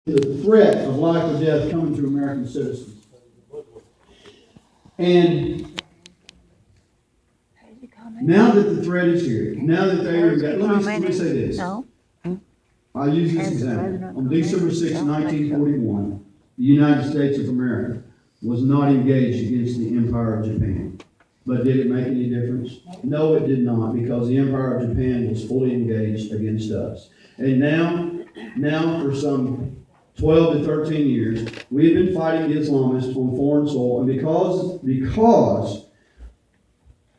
the threat of life or death coming to American citizens. And now that the threat is here, now that they are, let me say this. I'll use this example. On December 6, 1941, the United States of America was not engaged against the Empire of Japan. But did it make any difference? No, it did not, because the Empire of Japan was fully engaged against us. And now for some 12 to 13 years, we have been fighting the Islamists on foreign soil, and because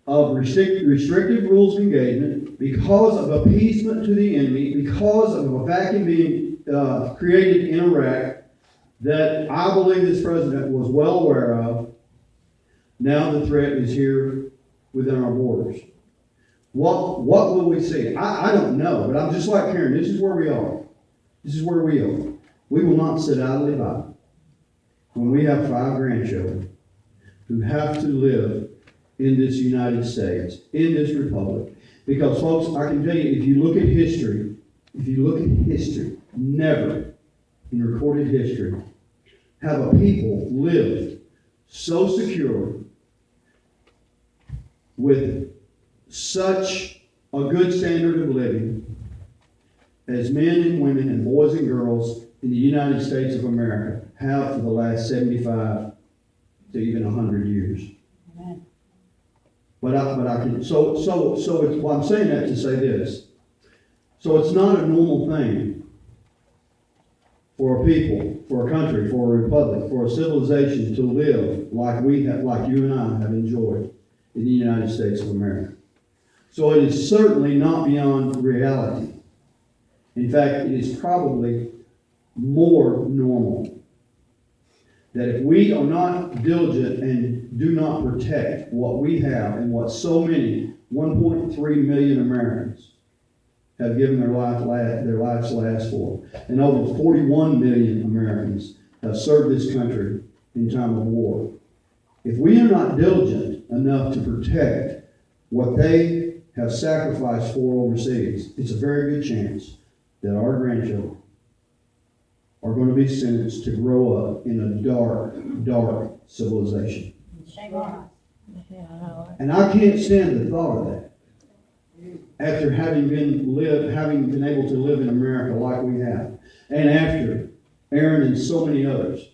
of restrictive rules of engagement, because of appeasement to the enemy, because of a vacuum being created in Iraq that I believe this president was well aware of, now the threat is here within our borders. What will we see? I don't know, but I'm just like Karen. This is where we are. This is where we are. We will not sit idly by when we have 5 grandchildren who have to live in this United States, in this republic. Because, folks, I can tell you, if you look at history, never in recorded history have a people lived so secure with such a good standard of living as men and women and boys and girls in the United States of America have for the last 75 to even 100 years. Amen. But I can, so it's, well, I'm saying that to say this. So it's not a normal thing for a people, for a country, for a republic, for a civilization to live like we have, like you and I have enjoyed in the United States of America. So it is certainly not beyond reality. In fact, it is probably more normal that if we are not diligent and do not protect what we have and what so many 1.3 million Americans have given their lives last for, and over 41 million Americans have served this country in time of war. If we are not diligent enough to protect what they have sacrificed for overseas, it's a very good chance that our grandchildren are going to be sentenced to grow up in a dark, dark civilization. And I can't stand the thought of that. After having been able to live in America like we have, and after Aaron and so many others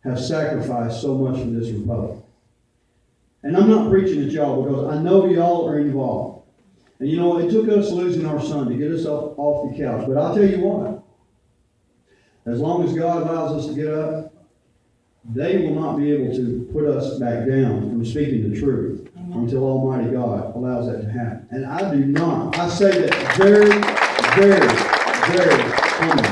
have sacrificed so much for this republic. And I'm not preaching at y'all because I know y'all are involved. And you know, it took us losing our son to get us off the couch. But I'll tell you what, as long as God allows us to get up, they will not be able to put us back down from speaking the truth until Almighty God allows that to happen. And I say that very, very, very humbly.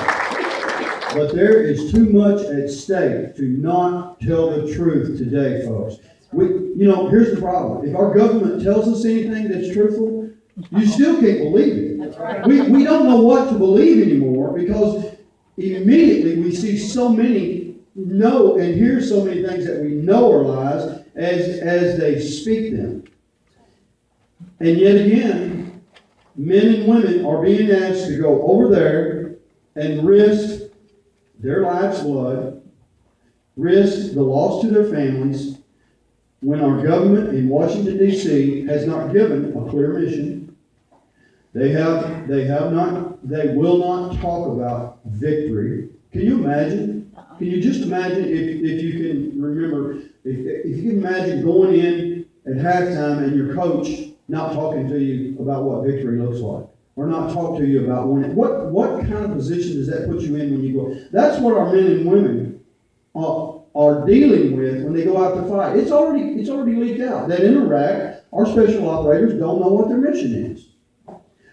But there is too much at stake to not tell the truth today, folks. Here's the problem. If our government tells us anything that's truthful, you still can't believe it. That's right. We don't know what to believe anymore because immediately we see so many and hear so many things that we know are lies as they speak them. And yet again, men and women are being asked to go over there and risk their life's blood, risk the loss to their families, when our government in Washington, D.C. has not given a clear mission. They will not talk about victory. Can you imagine? Can you just imagine if you can remember, if you can imagine going in at halftime and your coach not talking to you about what victory looks like, or not talk to you about winning? What kind of position does that put you in when you go? That's what our men and women are dealing with when they go out to fight. It's already leaked out that in Iraq, our special operators don't know what their mission is.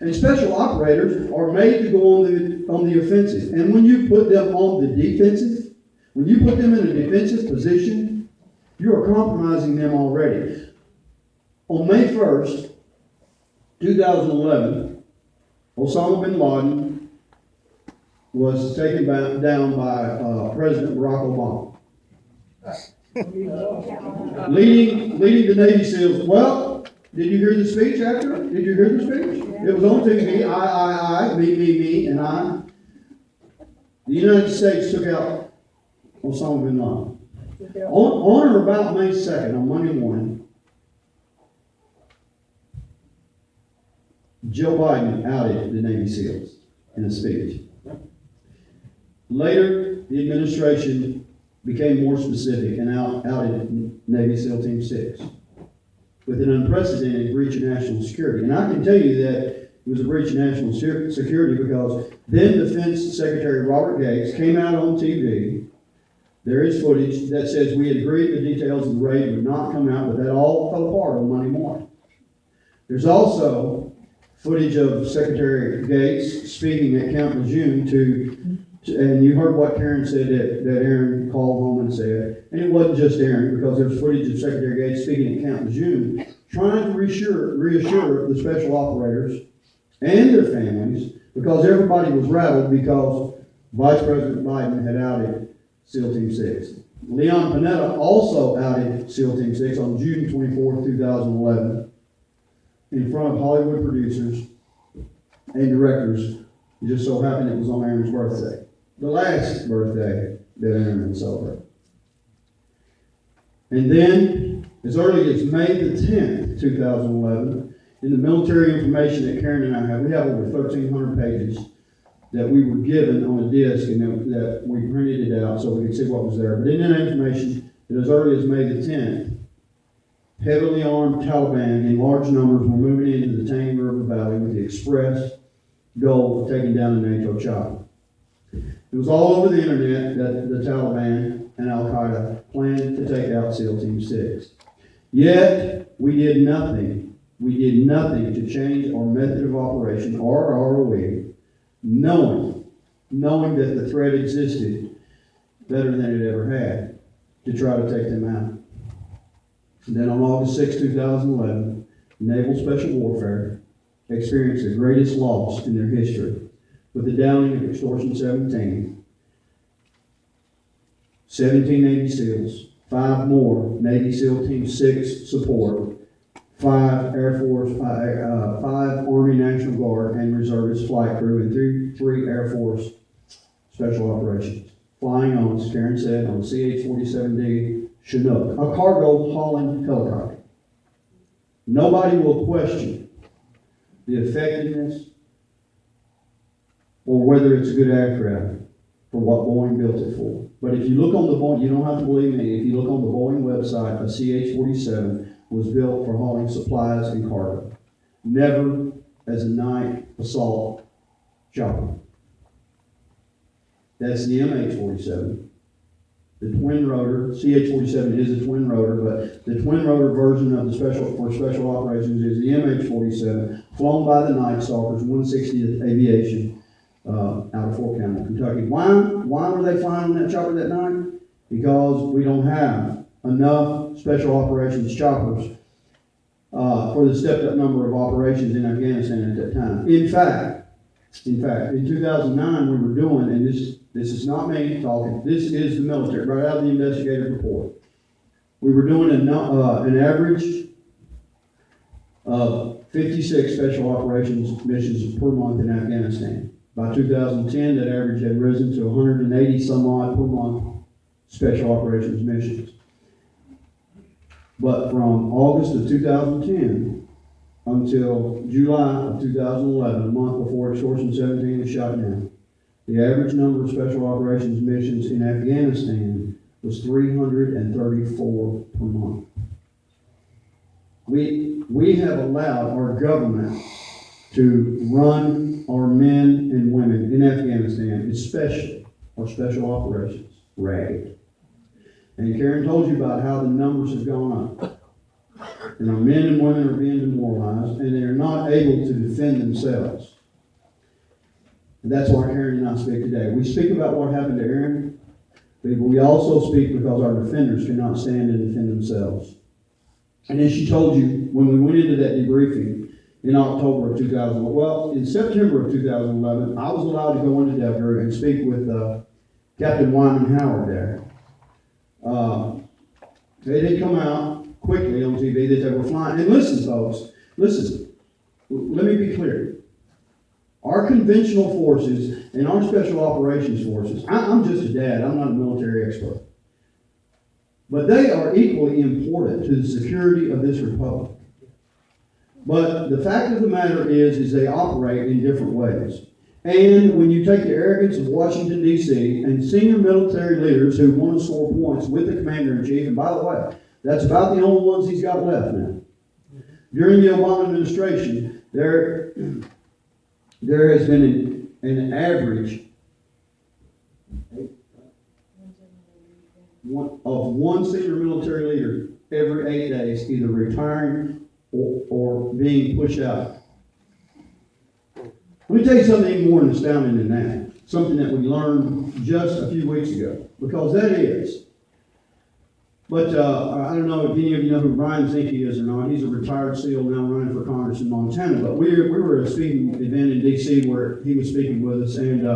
And special operators are made to go on the offensive. And when you put them on the defensive, when you put them in a defensive position, you are compromising them already. On May 1st, 2011, Osama bin Laden was taken down by President Barack Obama. leading the Navy SEALs. Well, did you hear the speech after? Did you hear the speech? It was on TV. I, me, and I. The United States took out Osama bin Laden. On or about May 2nd, on Monday morning, Joe Biden outed the Navy SEALs in a speech. Later, the administration became more specific and outed Navy SEAL Team 6 with an unprecedented breach of national security. And I can tell you that it was a breach of national security because then Defense Secretary Robert Gates came out on TV. There is footage that says we had agreed the details of the raid would not come out, but that all fell apart on Monday morning. There's also footage of Secretary Gates speaking at Camp Lejeune and you heard what Karen said that Aaron called home and said, and it wasn't just Aaron, because there's footage of Secretary Gates speaking at Camp Lejeune, trying to reassure the special operators and their families, because everybody was rattled because Vice President Biden had outed SEAL Team 6. Leon Panetta also outed SEAL Team 6 on June 24, 2011, in front of Hollywood producers and directors. It just so happened it was on Aaron's birthday. The last birthday that Aaron would celebrate. And then, as early as May the 10th, 2011, in the military information that Karen and I have, we have over 1,300 pages that we were given on a disc and that we printed it out so we could see what was there. But in that information, that as early as May the 10th, heavily armed Taliban in large numbers were moving into the Tame River Valley with the express goal of taking down an NATO chopper. It was all over the internet that the Taliban and Al-Qaeda planned to take out SEAL Team 6. Yet, we did nothing. We did nothing to change our method of operation, or ROE, knowing that the threat existed better than it ever had to try to take them out. And then on August 6, 2011, Naval Special Warfare experienced the greatest loss in their history with the downing of Extortion 17 Navy SEALs, 5 more Navy SEAL Team 6 support, 5 Air Force, 5 Army National Guard and Reservist flight crew, and 3 Air Force Special Operations. Flying on, as Karen said, on the CH-47D Chinook, a cargo hauling helicopter. Nobody will question the effectiveness or whether it's a good aircraft for what Boeing built it for. But if you look on the Boeing, you don't have to believe me, if you look on the Boeing website, a CH-47 was built for hauling supplies and cargo, never as a night assault chopper. That's the MH-47. The twin rotor, CH-47 is a twin rotor, but the twin rotor version of the special operations is the MH-47, flown by the Night Stalkers, 160th Aviation, out of Fort Campbell, Kentucky. Why were they flying on that chopper that night? Because we don't have enough special operations choppers for the stepped-up number of operations in Afghanistan at that time. In fact, in 2009 we were doing, and this is not me talking, this is the military, right out of the investigative report. We were doing an average of 56 special operations missions per month in Afghanistan. By 2010, that average had risen to 180 some odd per month special operations missions. But from August of 2010 until July of 2011, a month before Extortion 17 was shot down, the average number of special operations missions in Afghanistan was 334 per month. We have allowed our government to run our men and women in Afghanistan, especially our special operations, ragged. And Karen told you about how the numbers have gone up. And our men and women are being demoralized, and they are not able to defend themselves. And that's why Karen and I speak today. We speak about what happened to Aaron, but we also speak because our defenders cannot stand and defend themselves. And as she told you, when we went into that debriefing in October of 2011, well, in September of 2011, I was allowed to go into Denver and speak with Captain Wyman Howard there. They did come out quickly on TV that they were flying. And listen, folks, listen, let me be clear. Our conventional forces and our special operations forces, I'm just a dad, I'm not a military expert. But they are equally important to the security of this republic. But the fact of the matter is they operate in different ways. And when you take the arrogance of Washington, D.C., and senior military leaders who want to score points with the commander-in-chief, and by the way, that's about the only ones he's got left now. During the Obama administration, there has been an average of one senior military leader every 8 days, either retiring or being pushed out. Let me tell you something even more astounding than that. Something that we learned just a few weeks ago. Because that is. But I don't know if any of you know who Brian Zinke is or not. He's a retired SEAL now running for Congress in Montana. But we were at a speaking event in D.C. where he was speaking with us. And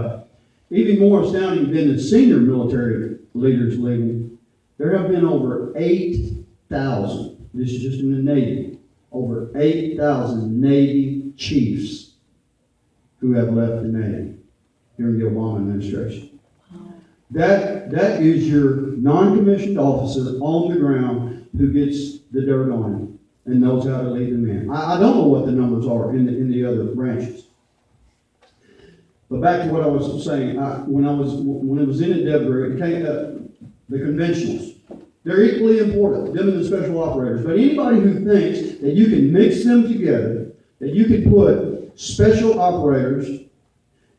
even more astounding than the senior military leaders leaving, there have been over 8,000. This is just in the Navy. Over 8,000 Navy chiefs who have left the Navy during the Obama administration. That is your non-commissioned officer on the ground who gets the dirt on him and knows how to lead the men. I don't know what the numbers are in the other branches. But back to what I was saying, when it was in Endeavor, it came the conventionals. They're equally important, them and the special operators. But anybody who thinks that you can mix them together, that you can put special operators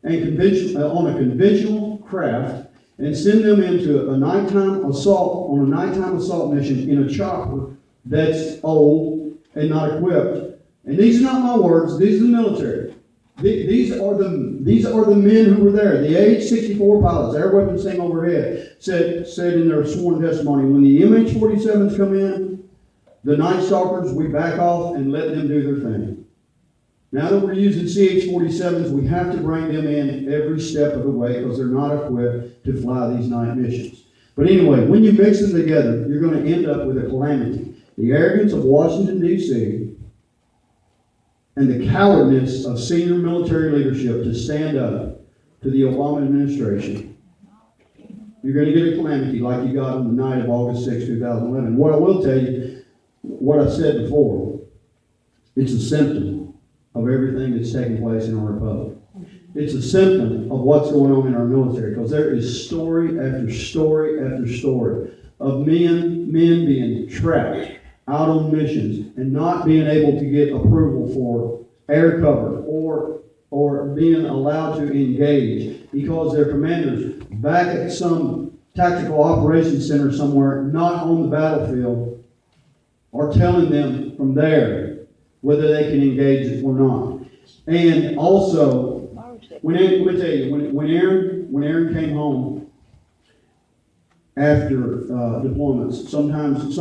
and on a conventional craft and send them into a nighttime assault mission in a chopper that's old and not equipped. And these are not my words, these are the military. These are the men who were there. The AH-64 pilots, air weapons thing overhead, said in their sworn testimony, when the MH-47s come in, the Night Stalkers, we back off and let them do their thing. Now that we're using CH-47s, we have to bring them in every step of the way because they're not equipped to fly these night missions. But anyway, when you mix them together, you're going to end up with a calamity. The arrogance of Washington, D.C., and the cowardness of senior military leadership to stand up to the Obama administration. You're going to get a calamity like you got on the night of August 6, 2011. What I will tell you, what I said before, it's a symptom of everything that's taking place in our republic. It's a symptom of what's going on in our military, because there is story after story after story of men being trapped out on missions and not being able to get approval for air cover or being allowed to engage because their commanders back at some tactical operations center somewhere, not on the battlefield, are telling them from there whether they can engage or not. And also, when Aaron came home after deployments, sometimes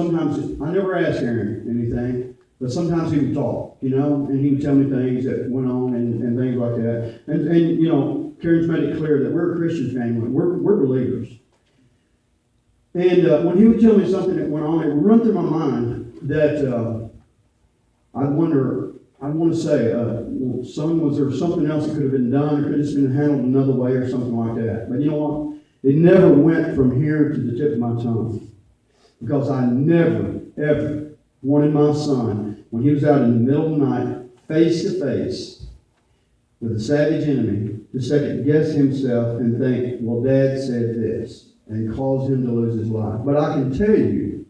I never asked Aaron anything, but sometimes he would talk, and he would tell me things that went on and things like that. And Karen's made it clear that we're a Christian family. We're believers. And when he would tell me something that went on, it would run through my mind that I want to say, son, was there something else that could have been done, or could have just been handled another way or something like that? But you know what? It never went from here to the tip of my tongue. Because I never, ever wanted my son, when he was out in the middle of the night, face to face with a savage enemy, to second guess himself and think, well, Dad said this, and cause him to lose his life. But I can tell you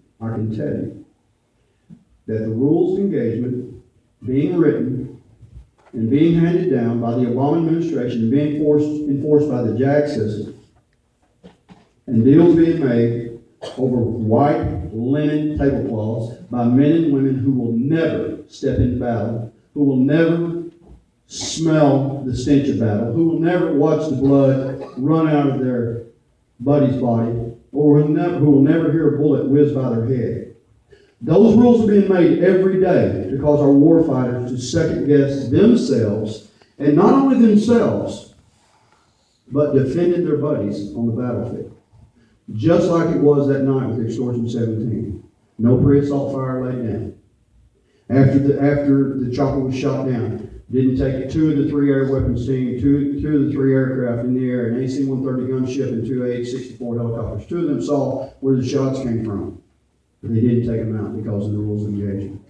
that the rules of engagement being written and being handed down by the Obama administration and being enforced by the JAG system, and deals being made over white linen tablecloths by men and women who will never step into battle, who will never smell the stench of battle, who will never watch the blood run out of their buddy's body, or who will never hear a bullet whiz by their head. Those rules are being made every day to cause our warfighters to second guess themselves, and not only themselves, but defending their buddies on the battlefield. Just like it was that night with Extortion 17. No pre-assault fire laid down. After the chopper was shot down, Didn't take 2 of the 3 air weapons team, two of the 3 aircraft in the air, an AC-130 gunship and 2 AH-64 helicopters. 2 of them saw where the shots came from. But they didn't take them out because of the rules of engagement.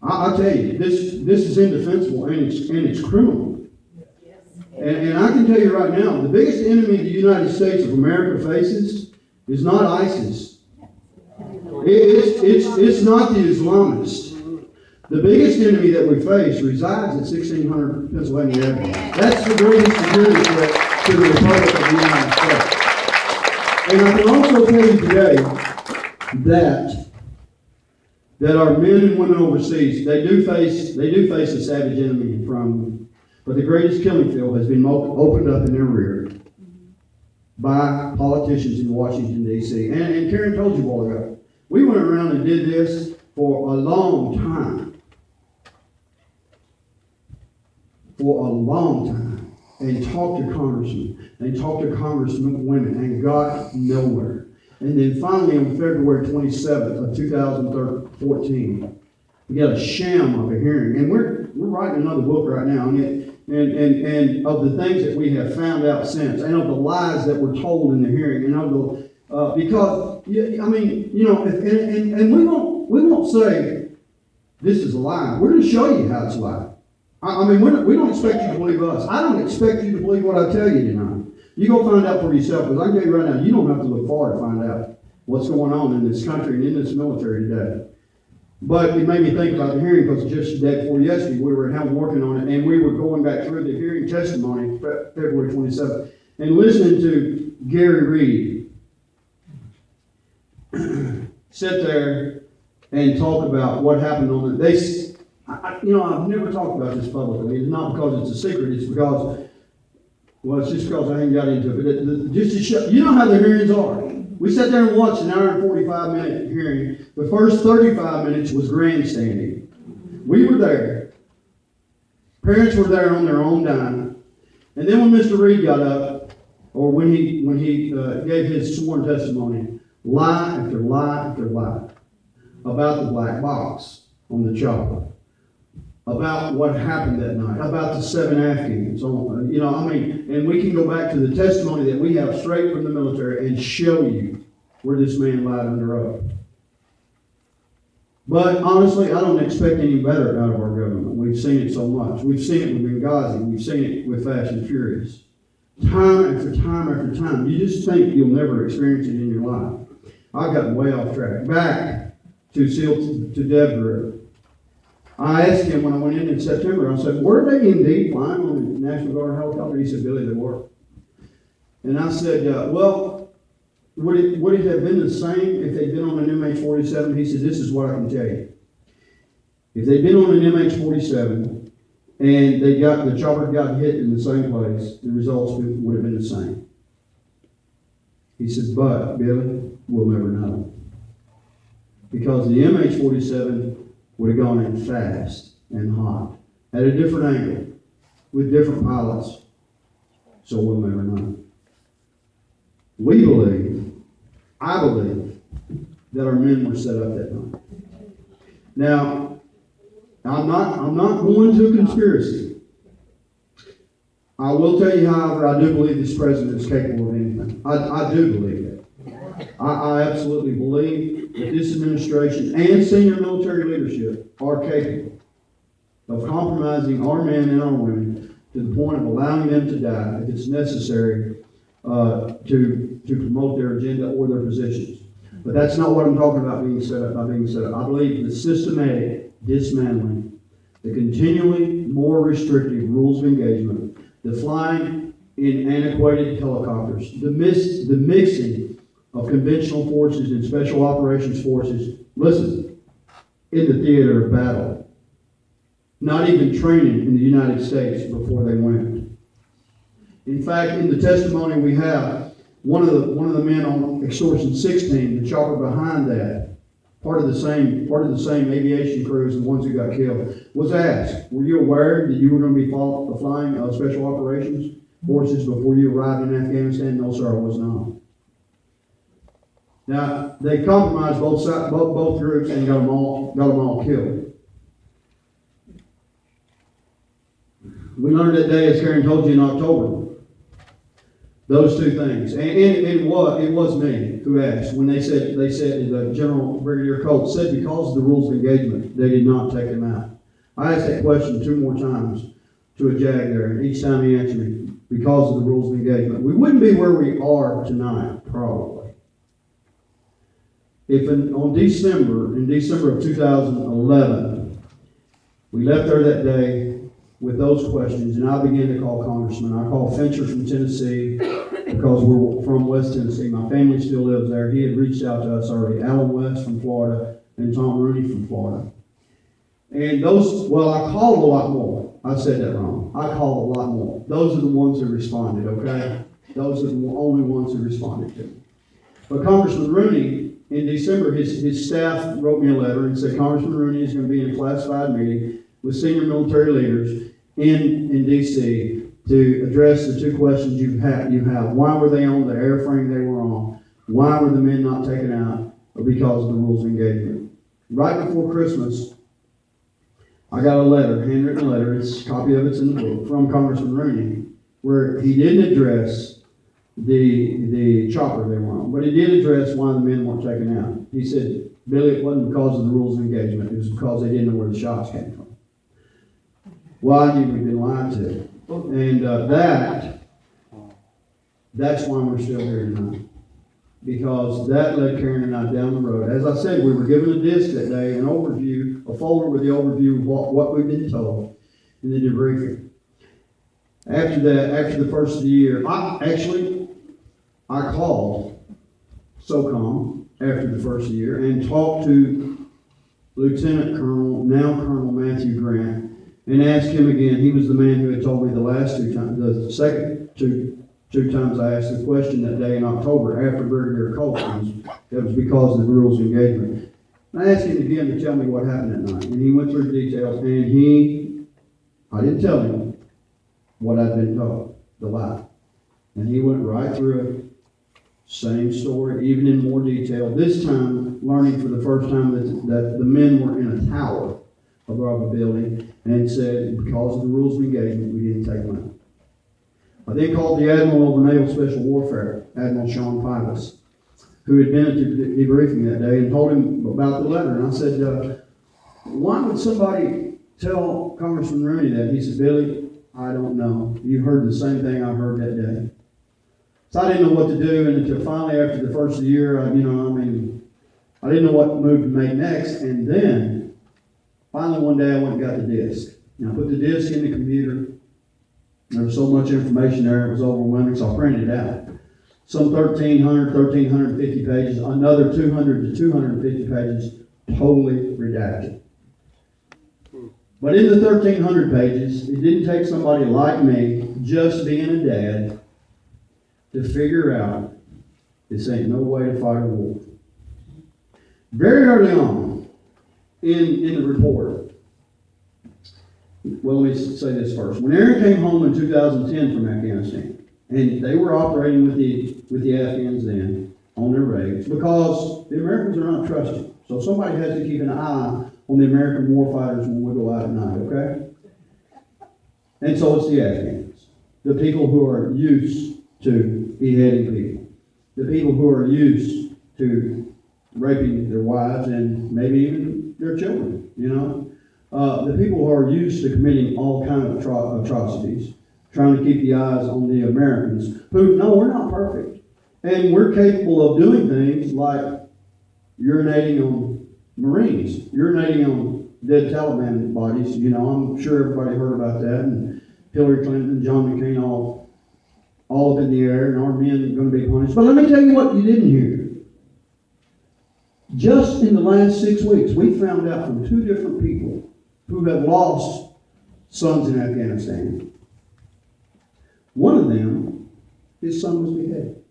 I'll tell you, this is indefensible and it's criminal. And I can tell you right now, the biggest enemy the United States of America faces is not ISIS. It's not the Islamists. The biggest enemy that we face resides at 1600 Pennsylvania Avenue. That's the greatest security threat to the Republic of the United States. And I can also tell you today that our men and women overseas, they do face a savage enemy from them. But the greatest killing field has been opened up in their rear by politicians in Washington, D.C. And Karen told you a while ago, we went around and did this for a long time. For a long time. And talked to congressmen, and talked to congresswomen, and got nowhere. And then finally on February 27th of 2014, we got a sham of a hearing. And we're writing another book right now, and of the things that we have found out since, and of the lies that were told in the hearing, and of the because I mean, you know, and we won't say this is a lie. We're going to show you how it's a lie. I mean, we don't expect you to believe us. I don't expect you to believe what I tell you tonight. You go find out for yourself, because I can tell you right now, you don't have to look far to find out what's going on in this country and in this military today. But it made me think about the hearing, because just the day before yesterday, we were working on it, and we were going back through the hearing testimony, February 27th, and listening to Gary Reed sit there and talk about what happened on it. I've never talked about this publicly. It's not because it's a secret. It's because, well, it's just because I haven't got into it. But just to show, you know how the hearings are. We sat there and watched an hour and 45-minute hearing. The first 35 minutes was grandstanding. We were there. Parents were there on their own dime. And then when Mr. Reed got up, or when he gave his sworn testimony, lie after lie after lie about the black box on the chopper, about what happened that night, about the 7 Afghans. And we can go back to the testimony that we have straight from the military and show you where this man lied under oath. But honestly, I don't expect any better out of our government. We've seen it so much. We've seen it with Benghazi. We've seen it with Fast and Furious. Time after time after time. You just think you'll never experience it in your life. I've gotten way off track. Back to Deborah. I asked him when I went in September, I said, were they indeed flying on the National Guard helicopter? He said, Billy, they were. And I said, well, would it have been the same if they'd been on an MH-47? He said, this is what I can tell you. If they'd been on an MH-47 and the chopper got hit in the same place, the results would have been the same. He said, but, Billy, we'll never know. Because the MH-47 would have gone in fast and hot, at a different angle, with different pilots, so we'll never know. I believe, that our men were set up that night. Now, I'm not going to a conspiracy. I will tell you, however, I do believe this president is capable of anything. I do believe that. I absolutely believe that this administration and senior military leadership are capable of compromising our men and our women to the point of allowing them to die if it's necessary to promote their agenda or their positions. But that's not what I'm talking about being set up. I believe the systematic dismantling, the continually more restrictive rules of engagement, the flying in antiquated helicopters, the mixing of conventional forces and special operations forces, listen, in the theater of battle, not even training in the United States before they went. In fact, in the testimony we have, one of the men on Extortion 16, the chopper behind that, part of the same aviation crew as the ones who got killed, was asked, were you aware that you were going to be flying special operations forces before you arrived in Afghanistan? No, sir, I was not. Now, they compromised both groups and got them all killed. We learned that day, as Karen told you, in October. Those two things. And it was me who asked. When they said the General Brigadier Colt said because of the rules of engagement, they did not take him out. I asked that question 2 more times to a JAG there, and each time he answered me, because of the rules of engagement. We wouldn't be where we are tonight, probably, if in December of 2011, we left there that day with those questions, and I began to call congressmen. I called Fincher from Tennessee, because we're from West Tennessee. My family still lives there. He had reached out to us already. Alan West from Florida and Tom Rooney from Florida. And I called a lot more. I said that wrong. I called a lot more. Those are the ones who responded, okay? Those are the only ones who responded to me. But Congressman Rooney, in December, his staff wrote me a letter and said, Congressman Rooney is going to be in a classified meeting with senior military leaders in D.C. to address the 2 questions you have. Why were they on the airframe they were on? Why were the men not taken out? Because of the rules of engagement. Right before Christmas, I got a letter, handwritten letter, a copy of it's in the book, from Congressman Rooney, where he didn't address the chopper they were on, but he did address why the men weren't taken out. He said, Billy, it wasn't because of the rules of engagement, it was because they didn't know where the shots came from. Well, I knew we'd been lied to. And that's why we're still here tonight. Because that led Karen and I down the road. As I said, we were given a disc that day, an overview, a folder with the overview of what we've been told in the debriefing. After the first of the year, I called SOCOM after the first year and talked to Lieutenant Colonel, now Colonel Matthew Grant, and asked him again. He was the man who had told me the last 2 times, the second two times I asked the question that day in October after Brigadier Colt. That was because of the rules of engagement. And I asked him again to tell me what happened that night. And he went through the details, and I didn't tell him what I'd been told, the lie. And he went right through it. Same story, even in more detail. This time, learning for the first time that the men were in a tower above a building, and said, because of the rules of engagement, we didn't take them out. I then called the Admiral of the Naval Special Warfare, Admiral Sean Pybus, who had been at the debriefing that day, and told him about the letter. And I said, why would somebody tell Congressman Rooney that? He said, Billy, I don't know. You heard the same thing I heard that day. So I didn't know what to do, and until finally after the first of the year, I didn't know what move to make next. And then, finally one day I went and got the disc. And I put the disc in the computer. There was so much information there, it was overwhelming, so I printed it out. Some 1,350 pages, another 200 to 250 pages, totally redacted. But in the 1,300 pages, it didn't take somebody like me, just being a dad, to figure out this ain't no way to fight a war. Very early on in the report, well, let me say this first. When Aaron came home in 2010 from Afghanistan, and they were operating with the Afghans then on their raids, because the Americans are not trusted. So somebody has to keep an eye on the American warfighters when we go out at night, okay? And so it's the Afghans, the people who are used to beheading people, the people who are used to raping their wives and maybe even their children, the people who are used to committing all kinds of atrocities, trying to keep the eyes on the Americans, who, no, we're not perfect. And we're capable of doing things like urinating on Marines, urinating on dead Taliban bodies. I'm sure everybody heard about that, and Hillary Clinton and John McCain all up in the air, and our men are going to be punished. But let me tell you what you didn't hear. Just in the last 6 weeks, we found out from 2 different people who have lost sons in Afghanistan. One of them, his son was beheaded.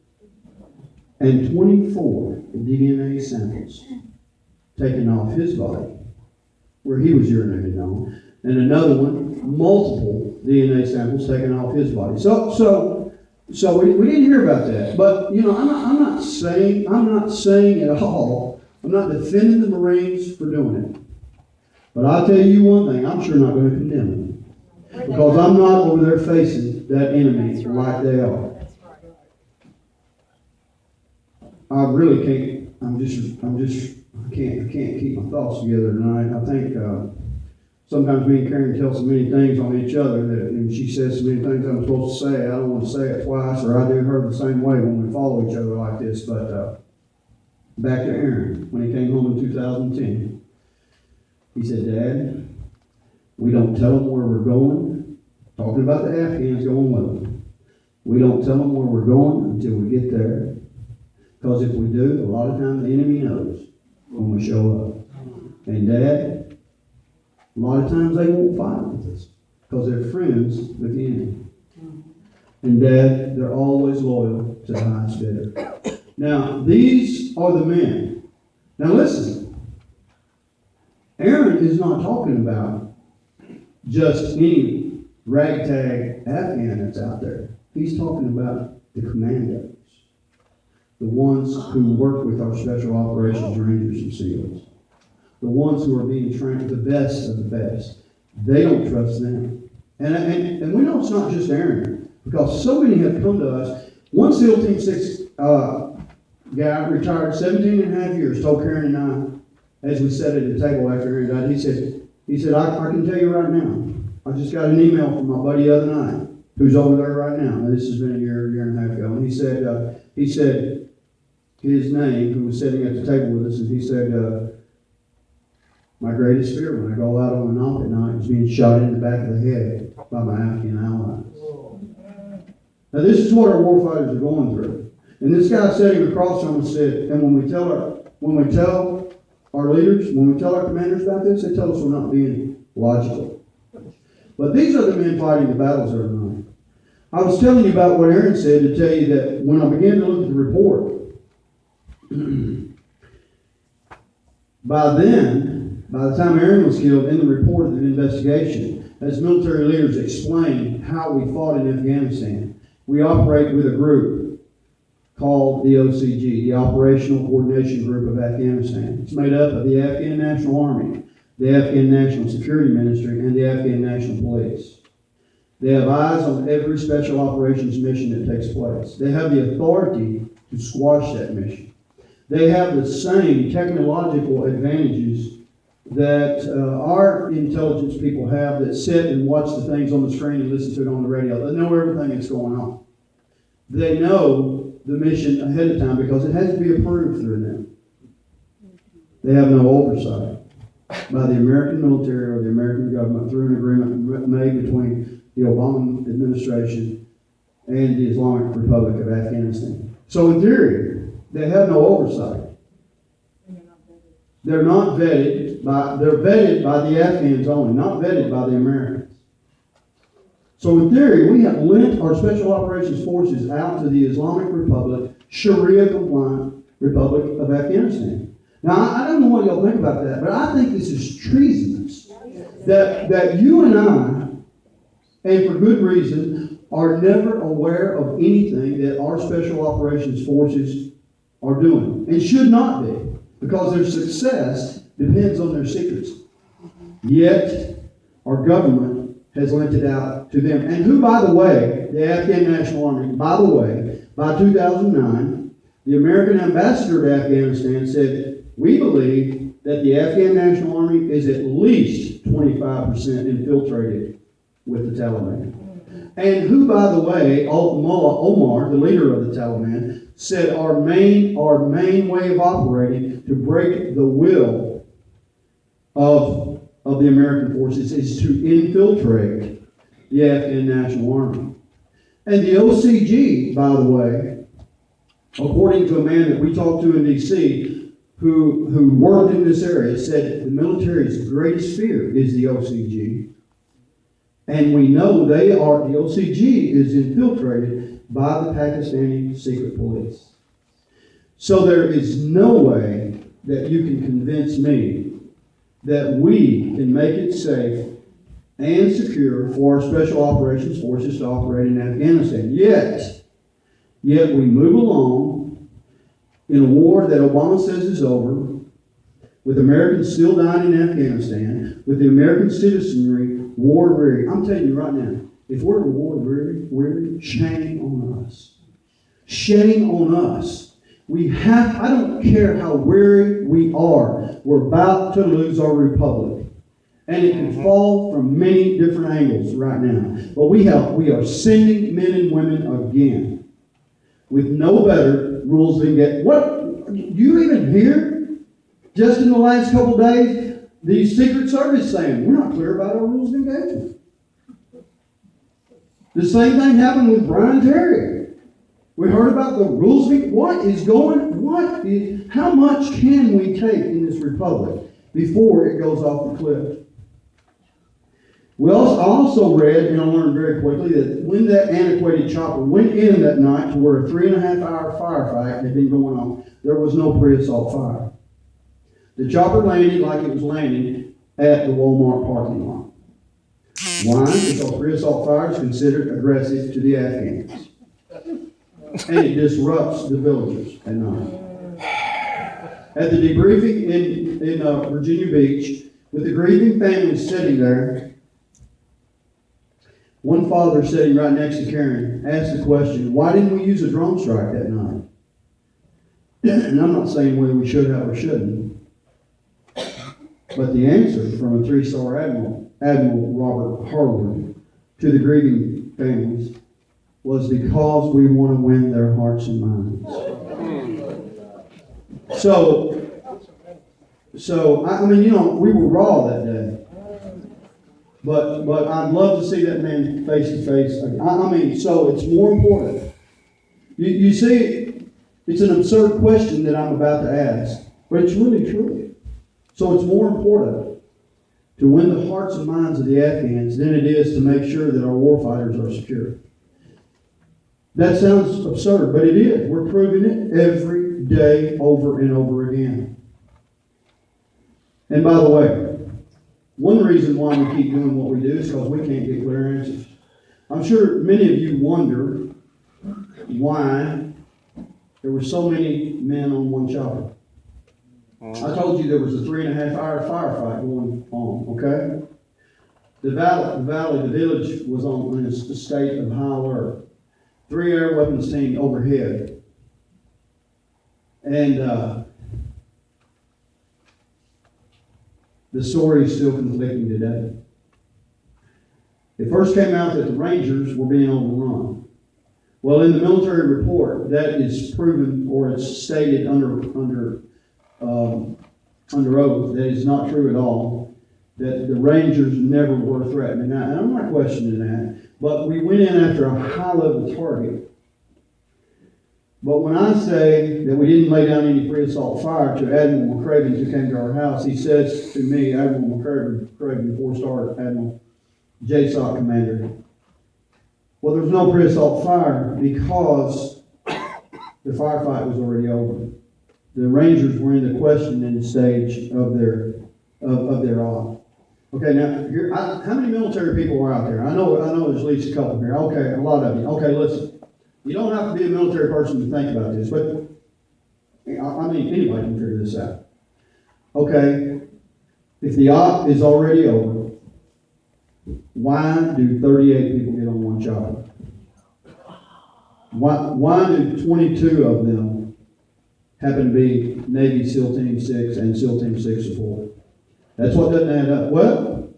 And 24 DNA samples taken off his body, where he was urinated on. And another one, multiple DNA samples taken off his body. So we didn't hear about that. But, I'm not saying at all, I'm not defending the Marines for doing it. But I'll tell you one thing, I'm sure not going to condemn them. Because I'm not over there facing that enemy like they are. I really can't, I can't keep my thoughts together tonight. I think, sometimes me and Karen tell so many things on each other that, and she says so many things I'm supposed to say. I don't want to say it twice, or I do her the same way when we follow each other like this. But back to Aaron, when he came home in 2010, he said, "Dad, we don't tell them where we're going." Talking about the Afghans going with them. "We don't tell them where we're going until we get there. Because if we do, a lot of times the enemy knows when we show up. And Dad, a lot of times they won't fight with us because they're friends with the enemy. And Dad, they're always loyal to the highest bidder." Now, these are the men. Now listen, Aaron is not talking about just any ragtag Afghan that's out there. He's talking about the commandos, the ones who work with our Special Operations Rangers and SEALs. The ones who are being trained, the best of the best. They don't trust them. And we know it's not just Aaron, because so many have come to us. One SEAL Team 6 guy retired 17 and a half years, told Karen and I, as we sat at the table after Aaron died, he said, I can tell you right now, I just got an email from my buddy the other night, who's over there right now. Now, this has been a year and a half ago. And he said his name, who was sitting at the table with us, and he said, "My greatest fear when I go out on a knock at night is being shot in the back of the head by my Afghan allies." Now, this is what our warfighters are going through. And this guy sitting across from us said, and when we tell our leaders, when we tell our commanders about this, they tell us we're not being logical. But these are the men fighting the battles every night. I was telling you about what Aaron said to tell you that when I began to look at the report, by the time Aaron was killed, in the report of the investigation, as military leaders explained how we fought in Afghanistan, we operate with a group called the OCG, the Operational Coordination Group of Afghanistan. It's made up of the Afghan National Army, the Afghan National Security Ministry, and the Afghan National Police. They have eyes on every special operations mission that takes place. They have the authority to squash that mission. They have the same technological advantages that our intelligence people have that sit and watch the things on the screen and listen to it on the radio. They know everything that's going on. They know the mission ahead of time because it has to be approved through them. They have no oversight by the American military or the American government through an agreement made between the Obama administration and the Islamic Republic of Afghanistan. So in theory, they have no oversight. They're not vetted they're vetted by the Afghans only, not vetted by the Americans. So in theory, we have lent our Special Operations Forces out to the Islamic Republic, Sharia-compliant Republic of Afghanistan. Now, I don't know what y'all think about that, but I think this is treasonous. That you and I, and for good reason, are never aware of anything that our Special Operations Forces are doing, and should not be, because their success depends on their secrets. Yet, our government has lent it out to them. And who, by the way, the Afghan National Army, by the way, by 2009, the American ambassador to Afghanistan said, "We believe that the Afghan National Army is at least 25% infiltrated with the Taliban." And who, by the way, Mullah Omar, the leader of the Taliban, said our main way of operating to break the will of the American forces is to infiltrate the Afghan National Army. And the OCG, by the way, according to a man that we talked to in D.C., who worked in this area, said the military's greatest fear is the OCG. And we know the OCG is infiltrated by the Pakistani secret police. So there is no way that you can convince me that we can make it safe and secure for our Special Operations Forces to operate in Afghanistan. Yet we move along in a war that Obama says is over, with Americans still dying in Afghanistan, with the American citizenry war weary. I'm telling you right now, if we're war weary, shame on us. Shame on us. I don't care how weary we are, we're about to lose our republic. And it can fall from many different angles right now. But we are sending men and women again with no better rules than get. What? Do you even hear? Just in the last couple of days, the Secret Service saying, we're not clear about our rules of engagement. The same thing happened with Brian Terry. We heard about the rules of how much can we take in this republic before it goes off the cliff? I also read, and I learned very quickly, that when that antiquated chopper went in that night to where a 3.5-hour firefight had been going on, there was no pre-assault fire. The chopper landed like it was landing at the Walmart parking lot. Why? Because pre-assault fire is considered aggressive to the Afghans. And it disrupts the villagers at night. At the debriefing in Virginia Beach, with the grieving families sitting there, one father sitting right next to Karen asked the question, why didn't we use a drone strike that night? And I'm not saying whether we should have or shouldn't. But the answer from a 3-star Admiral Robert Harwood, to the grieving families was because we want to win their hearts and minds. So I mean, we were raw that day. But I'd love to see that man face to face. So it's more important. You see, it's an absurd question that I'm about to ask, but it's really true. So it's more important to win the hearts and minds of the Afghans than it is to make sure that our warfighters are secure. That sounds absurd, but it is. We're proving it every day over and over again. And by the way, one reason why we keep doing what we do is because we can't get clear answers. I'm sure many of you wonder why there were so many men on one chopper. I told you there was a 3.5-hour firefight going on, okay? The village was in a state of high alert. 3 air weapons team overhead. And the story is still conflicting today. It first came out that the Rangers were being overrun. Well, in the military report, that is proven, or it's stated under oath, that is not true at all, that the Rangers never were threatened. And I'm not questioning that, but we went in after a high-level target. But when I say that we didn't lay down any pre-assault fire to Admiral McCraven who came to our house, he says to me, Admiral McCraven, 4-star Admiral, JSOC commander, well, there's no pre-assault fire because the firefight was already over. The Rangers were in the questioning stage of their op. Okay, now, how many military people are out there? I know there's at least a couple here. Okay, a lot of you. Okay, listen. You don't have to be a military person to think about this, but anybody can figure this out. Okay, if the op is already over, why do 38 people get on one chopper? Why do 22 of them happen to be Navy SEAL Team 6 and SEAL Team 6 support? That's what doesn't add up. Well,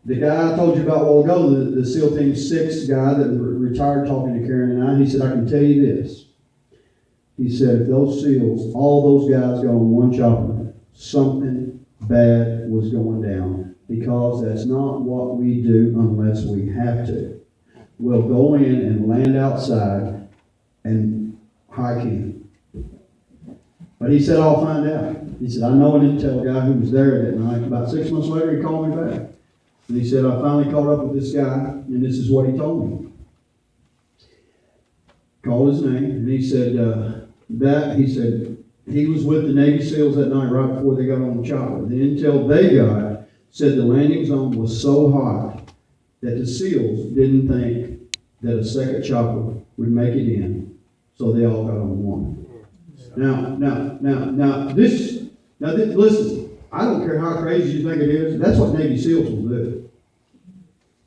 the guy I told you about a while ago, the SEAL Team 6 guy that retired talking to Karen and I, he said, I can tell you this. He said, if those SEALs, all those guys got on one chopper, something bad was going down, because that's not what we do unless we have to. We'll go in and land outside and hike in. But he said, I'll find out. He said, I know an intel guy who was there that night. About 6 months later, he called me back. And he said, I finally caught up with this guy, and this is what he told me. Called his name, and he said, he was with the Navy SEALs that night right before they got on the chopper. The intel they got said the landing zone was so hot that the SEALs didn't think that a second chopper would make it in, so they all got on one. Now, listen, I don't care how crazy you think it is, that's what Navy SEALs will do.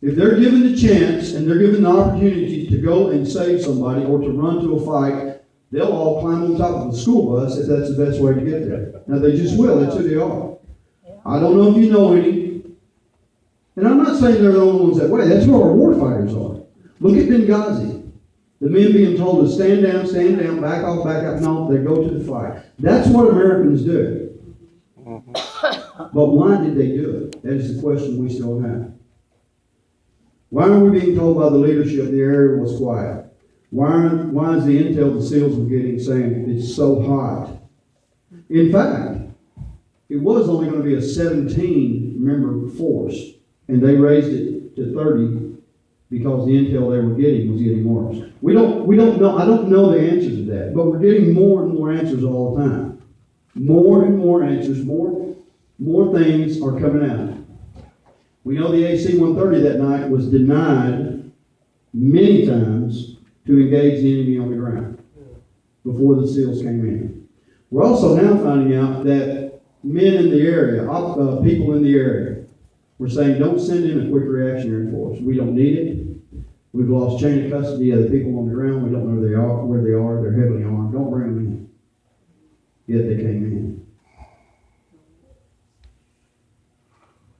If they're given the chance and they're given the opportunity to go and save somebody or to run to a fight, they'll all climb on top of a school bus if that's the best way to get there. Now they just will, that's who they are. I don't know if you know any, and I'm not saying they're the only ones that way, that's where our warfighters are. Look at Benghazi. The men being told to stand down, back off, back up. No, they go to the fight. That's what Americans do. But why did they do it? That is the question we still have. Why are we being told by the leadership the area was quiet? Why is the intel the SEALs were getting saying it's so hot? In fact, it was only going to be a 17-member force, and they raised it to 30 because the intel they were getting was getting worse. We don't know. I don't know the answer to that, but we're getting more and more answers all the time. More and more answers, more things are coming out. We know the AC-130 that night was denied many times to engage the enemy on the ground before the SEALs came in. We're also now finding out that men in the area, people in the area, were saying, don't send in a quick reactionary force. We don't need it. We've lost chain of custody of the people on the ground. We don't know where they are. They're heavily armed. Don't bring them in. Yet they came in.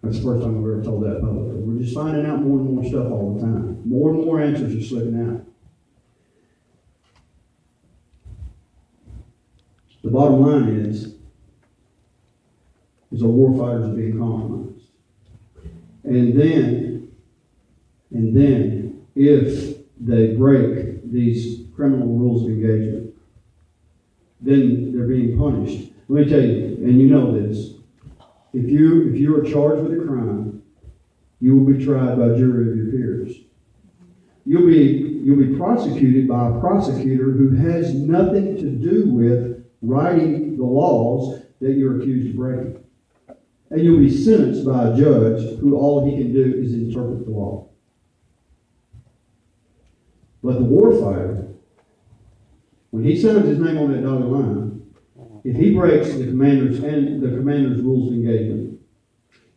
That's the first time I've ever told that publicly. We're just finding out more and more stuff all the time. More and more answers are slipping out. The bottom line is our warfighters are being compromised. And then, if they break these criminal rules of engagement, then they're being punished. Let me tell you, and you know this, if you are charged with a crime, you will be tried by a jury of your peers. You'll be prosecuted by a prosecutor who has nothing to do with writing the laws that you're accused of breaking. And you'll be sentenced by a judge who all he can do is interpret the law. But the warfighter, when he signs his name on that dotted line, if he breaks the commander's rules of engagement,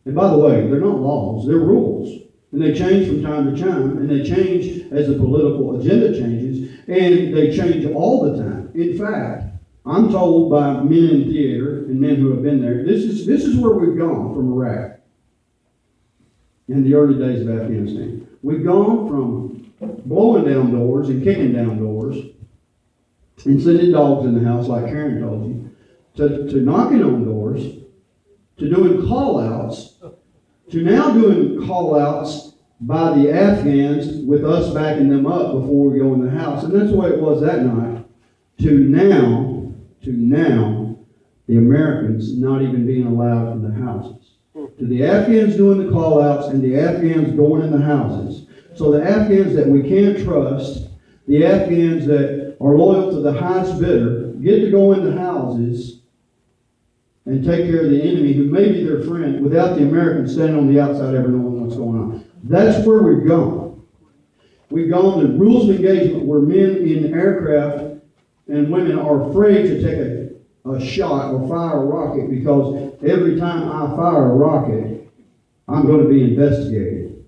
and by the way, they're not laws, they're rules. And they change from time to time, and they change as the political agenda changes, and they change all the time. In fact, I'm told by men in theater and men who have been there, this is where we've gone from Iraq in the early days of Afghanistan. We've gone from blowing down doors and kicking down doors and sending dogs in the house like Karen told you, to knocking on doors, to doing call-outs, to now doing call-outs by the Afghans with us backing them up before we go in the house. And that's the way it was that night. To now, the Americans not even being allowed in the houses. To the Afghans doing the call-outs and the Afghans going in the houses. So the Afghans that we can't trust, the Afghans that are loyal to the highest bidder, get to go in the houses and take care of the enemy who may be their friend without the Americans standing on the outside ever knowing what's going on. That's where we've gone. We've gone to rules of engagement where men in aircraft and women are afraid to take a shot or fire a rocket because every time I fire a rocket, I'm going to be investigated.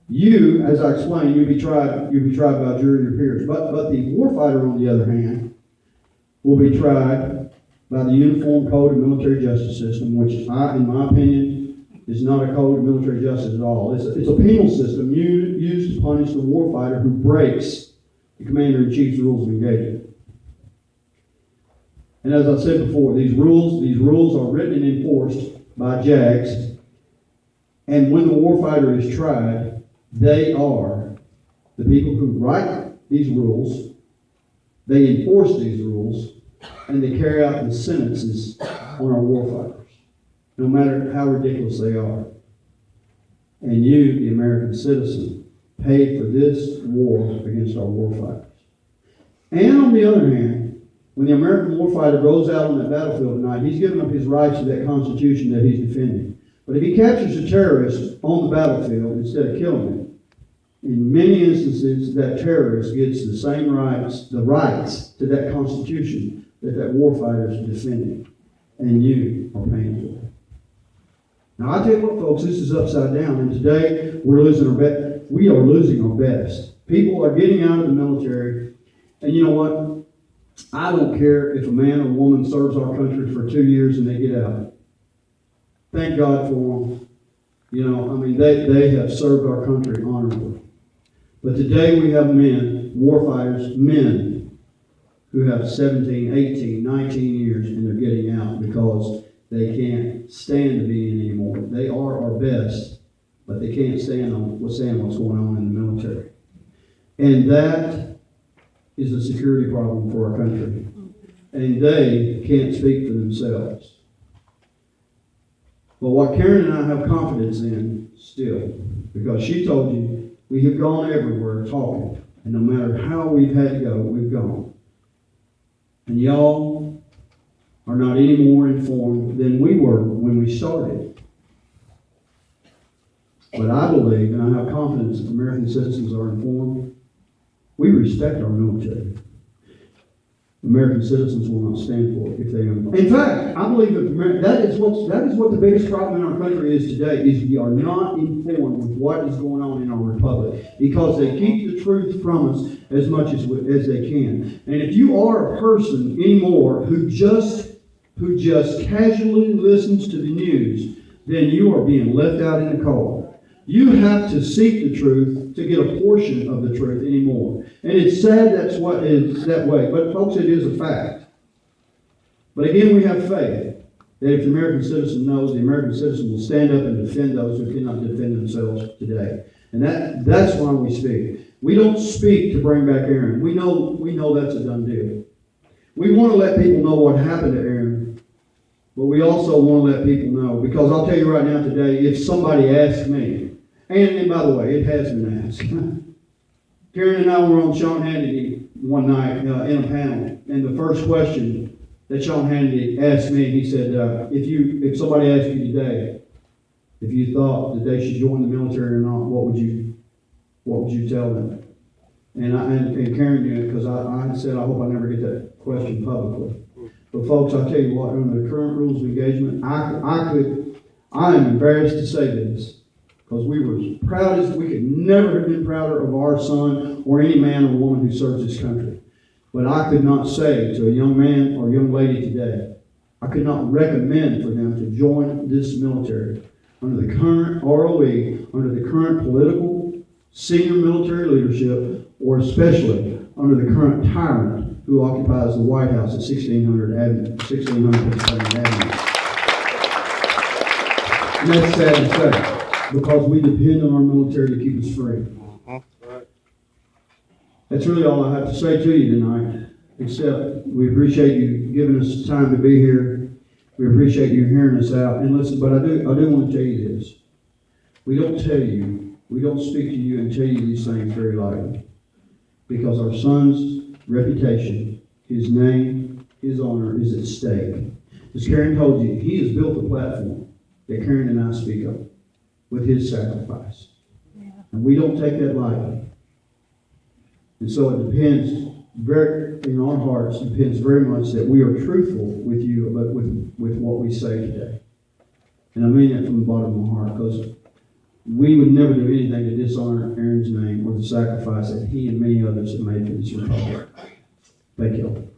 You, as I explained, you'll be tried by a jury of your peers. But the warfighter, on the other hand, will be tried by the Uniform Code of Military Justice System, which in my opinion, is not a code of military justice at all. It's a penal system used to punish the warfighter who breaks the commander-in-chief's rules of engagement. And as I said before, these rules are written and enforced by JAGs. And when the warfighter is tried, they are the people who write these rules, they enforce these rules, and they carry out the sentences on our warfighters, no matter how ridiculous they are. And you, the American citizen, paid for this war against our warfighters. And on the other hand, when the American warfighter goes out on that battlefield tonight, he's giving up his rights to that Constitution that he's defending. But if he captures a terrorist on the battlefield instead of killing him, in many instances, that terrorist gets the same rights, the rights to that Constitution that warfighter is defending, and you are paying for it. Now, I tell you what, folks, this is upside down, and today we are losing our best. People are getting out of the military, and you know what? I don't care if a man or woman serves our country for 2 years and they get out. Thank God for them. You know, I mean, they have served our country honorably. But today we have men, warfighters, men, who have 17, 18, 19 years and they're getting out because they can't stand to be in anymore. They are our best, but they can't stand what's going on in the military. And that is a security problem for our country. And they can't speak for themselves. But what Karen and I have confidence in still, because she told you, we have gone everywhere talking. And no matter how we've had to go, we've gone. And y'all are not any more informed than we were when we started. But I believe, and I have confidence that American citizens are informed. We respect our military. American citizens will not stand for it if they are. In fact, I believe that is what the biggest problem in our country is today, is we are not informed with what is going on in our republic, because they keep the truth from us as much as they can. And if you are a person anymore who just casually listens to the news, then you are being left out in the cold. You have to seek the truth to get a portion of the truth anymore. And it's sad that's what is that way. But folks, it is a fact. But again, we have faith that if the American citizen knows, the American citizen will stand up and defend those who cannot defend themselves today. And that's why we speak. We don't speak to bring back Aaron. We know that's a done deal. We want to let people know what happened to Aaron. But we also want to let people know, because I'll tell you right now today, if somebody asks me, and by the way, it has been asked. Karen and I were on Sean Hannity one night in a panel, and the first question that Sean Hannity asked me, he said, if somebody asked you today, if you thought that they should join the military or not, what would you tell them? And Karen knew it, because I said, I hope I never get that question publicly. But folks, I'll tell you what, under the current rules of engagement, I am embarrassed to say this, because we were as proud as we could never have been prouder of our son or any man or woman who serves this country. But I could not say to a young man or young lady today, I could not recommend for them to join this military under the current ROE, under the current political, senior military leadership, or especially under the current tyrant who occupies the White House at 1600 Pennsylvania Avenue. And that's sad to say, because we depend on our military to keep us free. That's really all I have to say to you tonight, except we appreciate you giving us time to be here. We appreciate you hearing us out. And listen, but I do want to tell you this. We don't speak to you and tell you these things very lightly, because our son's reputation, his name, his honor is at stake. As Karen told you, he has built a platform that Karen and I speak of with his sacrifice. Yeah. And we don't take that lightly. And so it depends, in our hearts, depends very much that we are truthful with you with what we say today. And I mean that from the bottom of my heart, because we would never do anything to dishonor Aaron's name or the sacrifice that he and many others have made for this republic. Thank you all.